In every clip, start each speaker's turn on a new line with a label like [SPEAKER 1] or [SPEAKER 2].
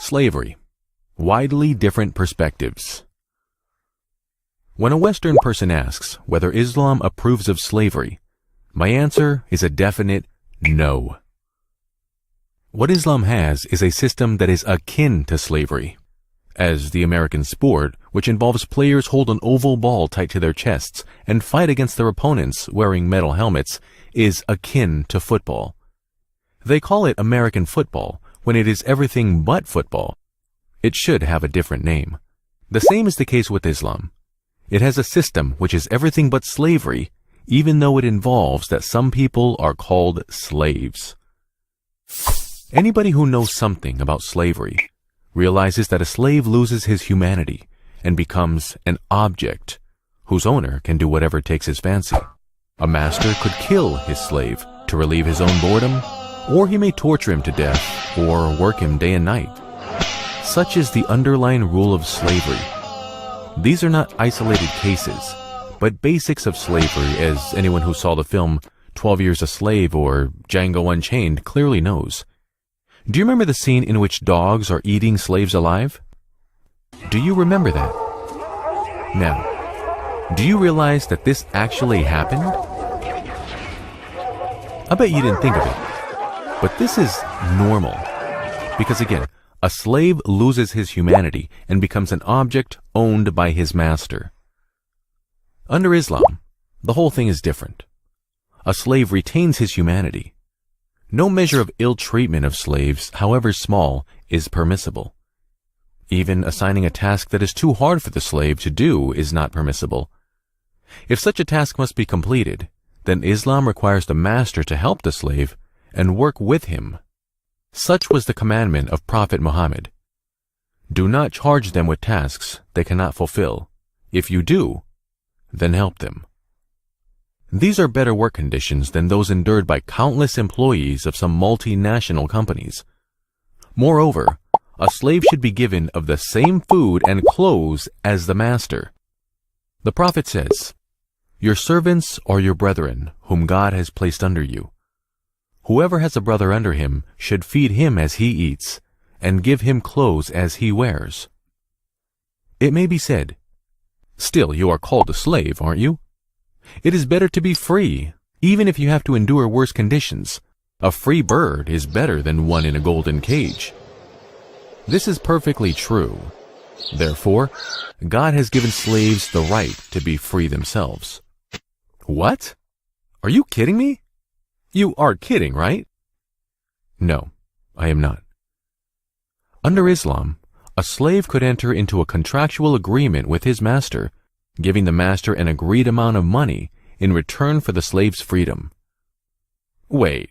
[SPEAKER 1] Slavery. Widely different perspectives. When a Western person asks whether Islam approves of slavery, my answer is a definite no. What Islam has is a system that is akin to slavery, as the American sport, which involves players hold an oval ball tight to their chests and fight against their opponents wearing metal helmets, is akin to football. They call it American football when it is everything but football. It should have a different name. The same is the case with Islam. It has a system which is everything but slavery, even though it involves that some people are called slaves. Anybody who knows something about slavery realizes that a slave loses his humanity and becomes an object whose owner can do whatever takes his fancy. A master could kill his slave to relieve his own boredom, or he may torture him to death or work him day and night. Such is the underlying rule of slavery. These are not isolated cases, but basics of slavery, as anyone who saw the film 12 Years a Slave or Django Unchained clearly knows. Do you remember the scene in which dogs are eating slaves alive? Do you remember that? Now, do you realize that this actually happened? I bet you didn't think of it, but this is normal. Because again, a slave loses his humanity and becomes an object owned by his master. Under Islam, the whole thing is different. A slave retains his humanity. No measure of ill treatment of slaves, however small, is permissible. Even assigning a task that is too hard for the slave to do is not permissible. If such a task must be completed, then Islam requires the master to help the slave and work with him. Such was the commandment of Prophet Muhammad. Do not charge them with tasks they cannot fulfill. If you do, then help them. These are better work conditions than those endured by countless employees of some multinational companies. Moreover, a slave should be given of the same food and clothes as the master. The Prophet says, "Your servants are your brethren, whom God has placed under you. Whoever has a brother under him should feed him as he eats, and give him clothes as he wears." It may be said, "Still you are called a slave, aren't you? It is better to be free, even if you have to endure worse conditions. A free bird is better than one in a golden cage." This is perfectly true. Therefore, God has given slaves the right to be free themselves. What? Are you kidding me? You are kidding, right? No, I am not. Under Islam, a slave could enter into a contractual agreement with his master, giving the master an agreed amount of money in return for the slave's freedom. Wait,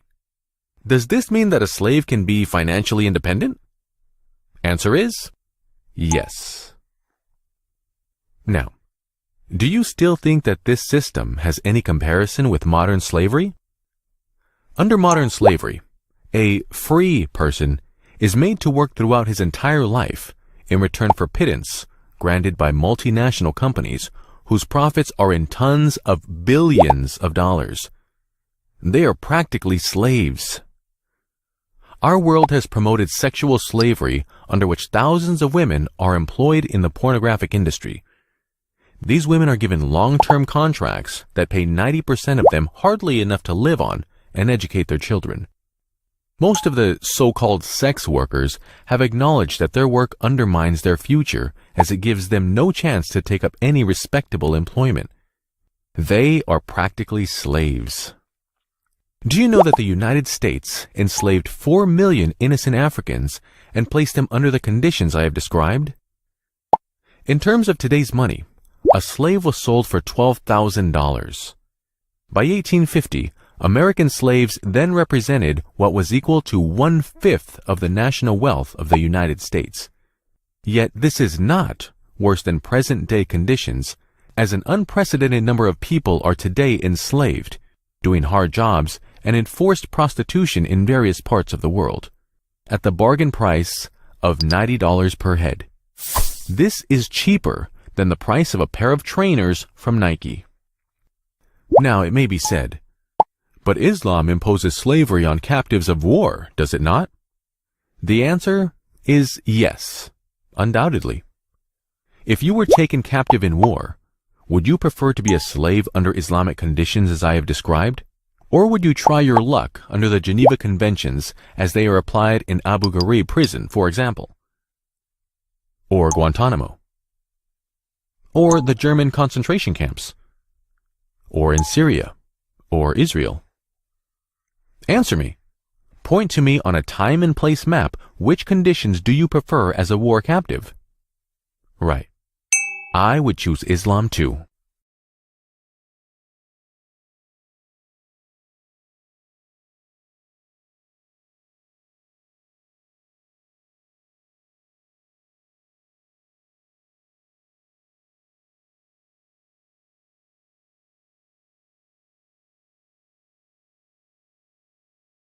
[SPEAKER 1] does this mean that a slave can be financially independent? Answer is yes. Now, do you still think that this system has any comparison with modern slavery? Under modern slavery, a free person is made to work throughout his entire life in return for pittance granted by multinational companies whose profits are in tons of billions of dollars. They are practically slaves. Our world has promoted sexual slavery under which thousands of women are employed in the pornographic industry. These women are given long-term contracts that pay 90% of them hardly enough to live on and educate their children. Most of the so-called sex workers have acknowledged that their work undermines their future as it gives them no chance to take up any respectable employment. They are practically slaves. Do you know that the United States enslaved 4 million innocent Africans and placed them under the conditions I have described? In terms of today's money, a slave was sold for $12,000. By 1850, American slaves then represented what was equal to 1/5 of the national wealth of the United States. Yet this is not worse than present-day conditions, as an unprecedented number of people are today enslaved, doing hard jobs and enforced prostitution in various parts of the world, at the bargain price of $90 per head. This is cheaper than the price of a pair of trainers from Nike. Now, it may be said, but Islam imposes slavery on captives of war, does it not? The answer is yes, undoubtedly. If you were taken captive in war, would you prefer to be a slave under Islamic conditions as I have described? Or would you try your luck under the Geneva Conventions as they are applied in Abu Ghraib prison, for example? Or Guantanamo? Or the German concentration camps? Or in Syria? Or Israel? Answer me. Point to me on a time and place map which conditions do you prefer as a war captive? Right. I would choose Islam too.